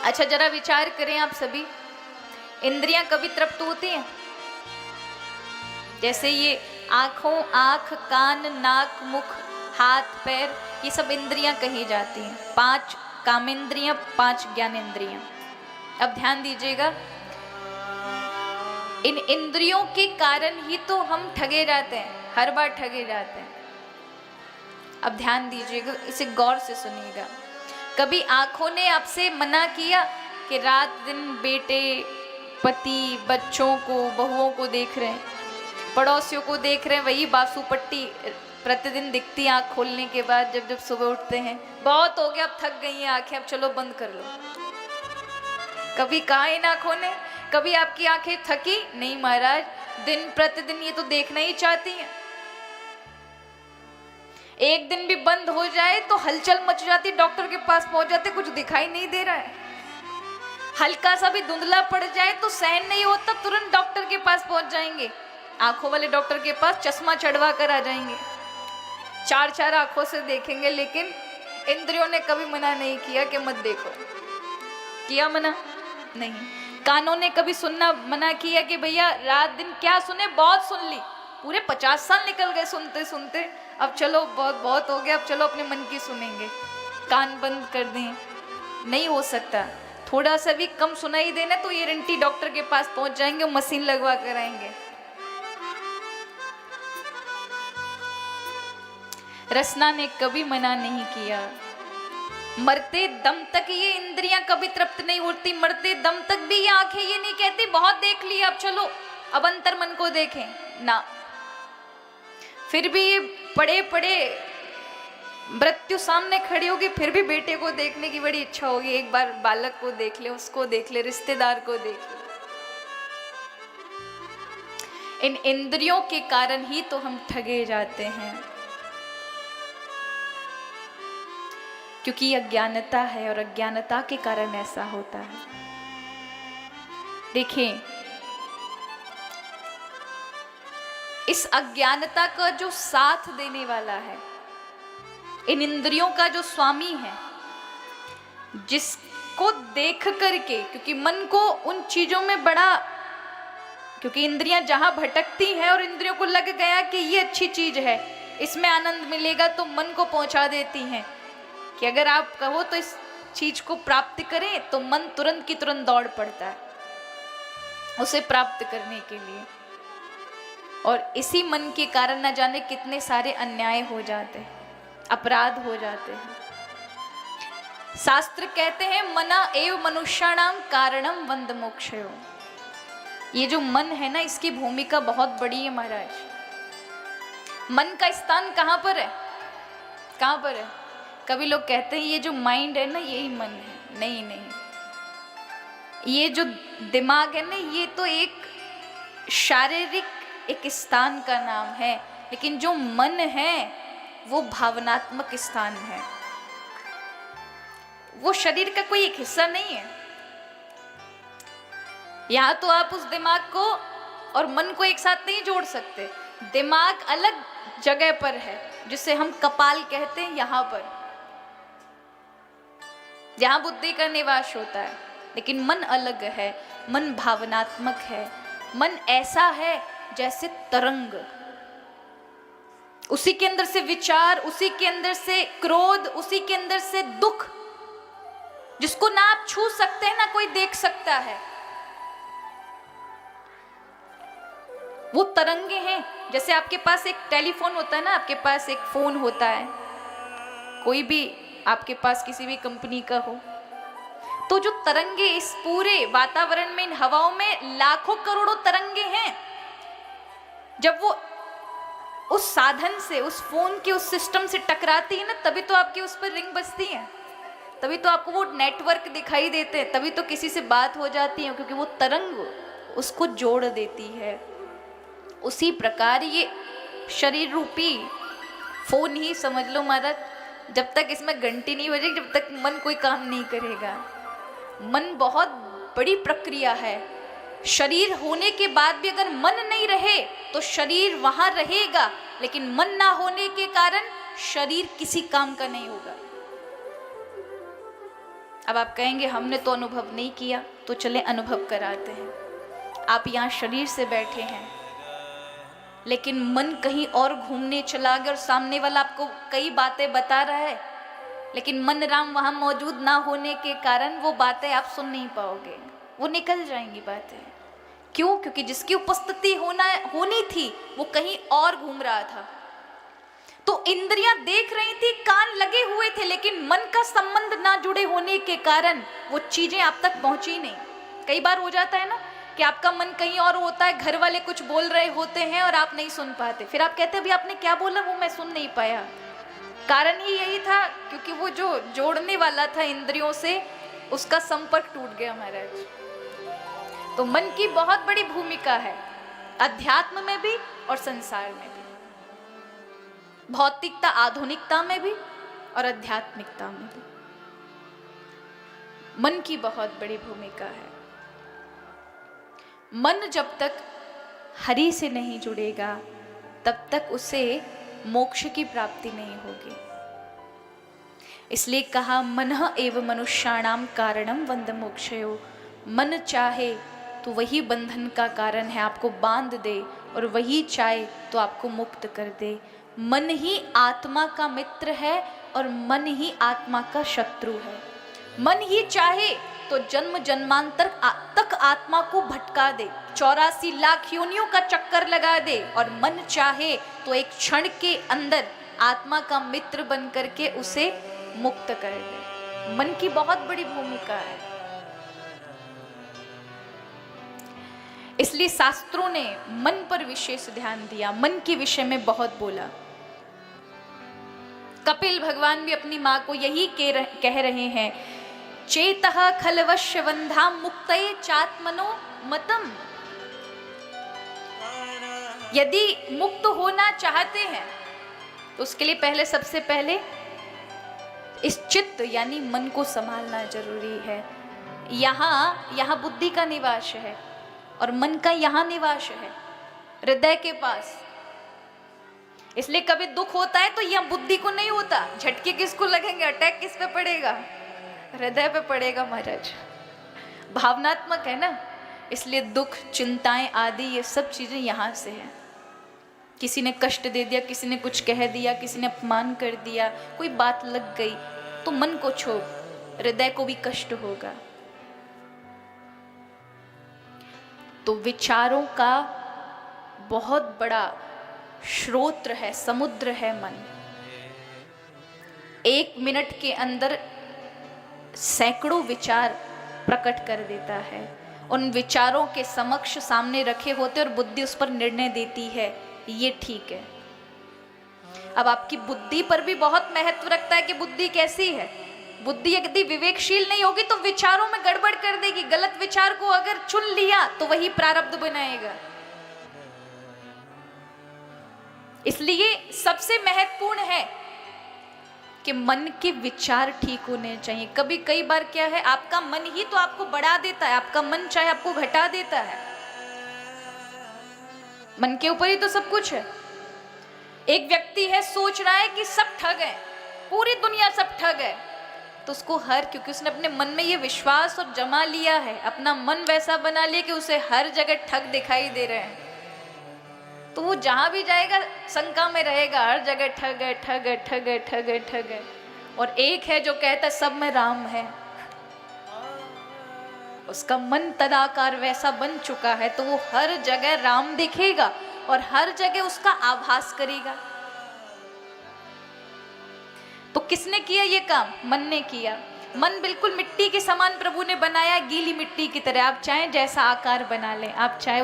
अच्छा जरा विचार करें आप सभी, इंद्रियां कभी तृप्त होती हैं? जैसे ये आंखों, आंख, कान, नाक, मुख, हाथ, पैर, ये सब इंद्रियां कही जाती हैं। 5 कामेंद्रियां, 5 ज्ञानेंद्रियां। अब ध्यान दीजिएगा, इन इंद्रियों के कारण ही तो हम ठगे जाते हैं, हर बार ठगे जाते हैं। अब ध्यान दीजिएगा, इसे गौर से सुनिएगा। कभी आंखों ने आपसे मना किया कि रात दिन बेटे, पति, बच्चों को, बहुओं को देख रहे हैं, पड़ोसियों को देख रहे हैं, वही बासु पट्टी प्रतिदिन दिखती आंख खोलने के बाद, जब जब सुबह उठते हैं, बहुत हो गया अब थक गई हैं आंखें, अब चलो बंद कर लो। कभी कहा इन आंखों ने? कभी आपकी आंखें थकी? नहीं महाराज, दिन प्रतिदिन ये तो देखना ही चाहती हैं। एक दिन भी बंद हो जाए तो हलचल मच जाती, डॉक्टर के पास पहुंच जाते, कुछ दिखाई नहीं दे रहा है। हल्का सा भी धुंधला पड़ जाए तो सहन नहीं होता, तुरंत डॉक्टर के पास पहुंच जाएंगे, आंखों वाले डॉक्टर के पास चश्मा चढ़वा कर आ जाएंगे, 4 आंखों से देखेंगे। लेकिन इंद्रियों ने कभी मना नहीं किया कि मत देखो। किया मना? नहीं। कानों ने कभी सुनना मना किया कि भैया रात दिन क्या सुने, बहुत सुन ली, पूरे 50 साल निकल गए सुनते सुनते, अब चलो बहुत हो गया, अब चलो अपने मन की सुनेंगे, कान बंद कर दें? नहीं हो सकता। थोड़ा सा भी कम सुनाई देना तो ये रंटी डॉक्टर के पास पहुंच जाएंगे, मशीन लगवा कर आएंगे। रसना ने कभी मना नहीं किया, मरते दम तक ये इंद्रियां कभी तृप्त नहीं होती, मरते दम तक भी ये आंखें ये नहीं कहती बहुत देख लिया, अब चलो अब अंतर मन को देखें ना। फिर भी ये पड़े पड़े मृत्यु सामने खड़ी होगी, फिर भी बेटे को देखने की बड़ी इच्छा होगी, एक बार बालक को देख ले, उसको देख ले, रिश्तेदार को देख ले। इन इंद्रियों के कारण ही तो हम ठगे जाते हैं, क्योंकि अज्ञानता है और अज्ञानता के कारण ऐसा होता है। देखिए, इस अज्ञानता का जो साथ देने वाला है, इन इंद्रियों का जो स्वामी है, जिसको देख करके, क्योंकि मन को उन चीजों में बड़ा, क्योंकि इंद्रियां जहां भटकती हैं और इंद्रियों को लग गया कि ये अच्छी चीज है, इसमें आनंद मिलेगा, तो मन को पहुंचा देती हैं कि अगर आप कहो तो इस चीज को प्राप्त करें, तो मन तुरंत की तुरंत दौड़ पड़ता है उसे प्राप्त करने के लिए। और इसी मन के कारण न जाने कितने सारे अन्याय हो जाते हैं, अपराध हो जाते हैं। शास्त्र कहते हैं मना एव मनुष्याणाम कारणम वंद मोक्षयो। ये जो मन है ना, इसकी भूमिका बहुत बड़ी है महाराज। मन का स्थान कहाँ पर है? कहाँ पर है? कभी लोग कहते हैं ये जो माइंड है ना, यही मन है। नहीं नहीं, ये जो दिमाग है ना, ये तो एक शारीरिक एक स्थान का नाम है, लेकिन जो मन है वो भावनात्मक स्थान है, वो शरीर का कोई एक हिस्सा नहीं है। यहां तो आप उस दिमाग को और मन को एक साथ नहीं जोड़ सकते। दिमाग अलग जगह पर है, जिसे हम कपाल कहते हैं, यहां पर जहां बुद्धि का निवास होता है, लेकिन मन अलग है। मन भावनात्मक है। मन ऐसा है जैसे तरंग, उसी के अंदर से विचार, उसी के अंदर से क्रोध, उसी के अंदर से दुख, जिसको ना आप छू सकते हैं ना कोई देख सकता है, वो तरंगे हैं। जैसे आपके पास एक टेलीफोन होता है ना, आपके पास एक फोन होता है, कोई भी आपके पास किसी भी कंपनी का हो, तो जो तरंगे इस पूरे वातावरण में, इन हवाओं में लाखों करोड़ों तरंगे हैं। जब वो उस साधन से, उस फोन के उस सिस्टम से टकराती है ना, तभी तो आपकी उस पर रिंग बजती है, तभी तो आपको वो नेटवर्क दिखाई देते हैं, तभी तो किसी से बात हो जाती है, क्योंकि वो तरंग उसको जोड़ देती है। उसी प्रकार ये शरीर रूपी फोन ही समझ लो महाराज, जब तक इसमें घंटी नहीं बजेगी, जब तक मन कोई काम नहीं करेगा। मन बहुत बड़ी प्रक्रिया है। शरीर होने के बाद भी अगर मन नहीं रहे तो शरीर वहां रहेगा, लेकिन मन ना होने के कारण शरीर किसी काम का नहीं होगा। अब आप कहेंगे हमने तो अनुभव नहीं किया, तो चले अनुभव कराते हैं। आप यहाँ शरीर से बैठे हैं, लेकिन मन कहीं और घूमने चला गया और सामने वाला आपको कई बातें बता रहा है, लेकिन मन राम वहाँ मौजूद ना होने के कारण वो बातें आप सुन नहीं पाओगे, वो निकल जाएंगी बातें। क्यों? क्योंकि जिसकी उपस्थिति होनी थी वो कहीं और घूम रहा था। तो इंद्रियां देख रही थी, कान लगे हुए थे, लेकिन मन का संबंध ना जुड़े होने के कारण वो चीजें आप तक पहुंची नहीं। कई बार हो जाता है ना कि आपका मन कहीं और होता है, घर वाले कुछ बोल रहे होते हैं और आप नहीं सुन पाते, फिर आप कहते हैं अभी आपने क्या बोला वो मैं सुन नहीं पाया। कारण ही यही था क्योंकि वो जो जोड़ने वाला था इंद्रियों से, उसका संपर्क टूट गया महाराज। तो मन की बहुत बड़ी भूमिका है, अध्यात्म में भी और संसार में भी, भौतिकता आधुनिकता में भी और आध्यात्मिकता में भी मन की बहुत बड़ी भूमिका है। मन जब तक हरि से नहीं जुड़ेगा तब तक उसे मोक्ष की प्राप्ति नहीं होगी। इसलिए कहा मनः एव मनुष्याणाम कारणम बंध मोक्षयो। मन चाहे तो वही बंधन का कारण है, आपको बांध दे, और वही चाहे तो आपको मुक्त कर दे। मन ही आत्मा का मित्र है और मन ही आत्मा का शत्रु है। मन ही चाहे तो जन्म जन्मांतर तक आत्मा को भटका दे, 84 लाख योनियों का चक्कर लगा दे, और मन चाहे तो एक क्षण के अंदर आत्मा का मित्र बन करके उसे मुक्त कर दे। मन की बहुत बड़ी भूमिका है। इसलिए शास्त्रों ने मन पर विशेष ध्यान दिया, मन के विषय में बहुत बोला। कपिल भगवान भी अपनी माँ को यही कह रहे हैं, चेतः खलवश्य बंधा मुक्तये चात्मनो मतम। यदि मुक्त होना चाहते हैं तो उसके लिए पहले सबसे पहले इस चित्त यानी मन को संभालना जरूरी है। यहाँ बुद्धि का निवास है और मन का यहाँ निवास है, हृदय के पास। इसलिए कभी दुख होता है तो यह बुद्धि को नहीं होता, झटके किसको लगेंगे, अटैक किस पे पड़ेगा, हृदय पे पड़ेगा महाराज। भावनात्मक है ना, इसलिए दुख चिंताएं आदि ये सब चीजें यहाँ से हैं। किसी ने कष्ट दे दिया, किसी ने कुछ कह दिया, किसी ने अपमान कर दिया, कोई बात लग गई तो मन को क्षोभ, हृदय को भी कष्ट होगा। तो विचारों का बहुत बड़ा स्रोत है, समुद्र है मन। 1 मिनट के अंदर सैकड़ों विचार प्रकट कर देता है। उन विचारों के समक्ष सामने रखे होते और बुद्धि उस पर निर्णय देती है, ये ठीक है। अब आपकी बुद्धि पर भी बहुत महत्व रखता है कि बुद्धि कैसी है। बुद्धि यदि विवेकशील नहीं होगी तो विचारों में गड़बड़ कर देगी। गलत विचार को अगर चुन लिया तो वही प्रारब्ध बनाएगा। इसलिए सबसे महत्वपूर्ण है कि मन के विचार ठीक होने चाहिए। कई बार क्या है, आपका मन ही तो आपको बढ़ा देता है, आपका मन चाहे आपको घटा देता है। मन के ऊपर ही तो सब कुछ है। एक व्यक्ति है, सोच रहा है कि सब ठग है, पूरी दुनिया सब ठग है, तो उसको क्योंकि उसने अपने मन में ये विश्वास और जमा लिया है, अपना मन वैसा बना लिया कि उसे हर जगह ठग दिखाई दे रहे हैं, तो वो जहां भी जाएगा शंका में रहेगा, हर जगह ठग है, ठग है, ठग है, ठग है, ठग है। और एक है जो कहता है सब में राम है, उसका मन तदाकार वैसा बन चुका है तो वो हर जगह राम दिखेगा और हर जगह उसका आभास करेगा। तो किसने किया ये काम? मन ने किया। मन बिल्कुल मिट्टी के समान प्रभु ने बनाया, गीली मिट्टी की तरह। आप चाहे जैसा आकार बना लें, आप चाहे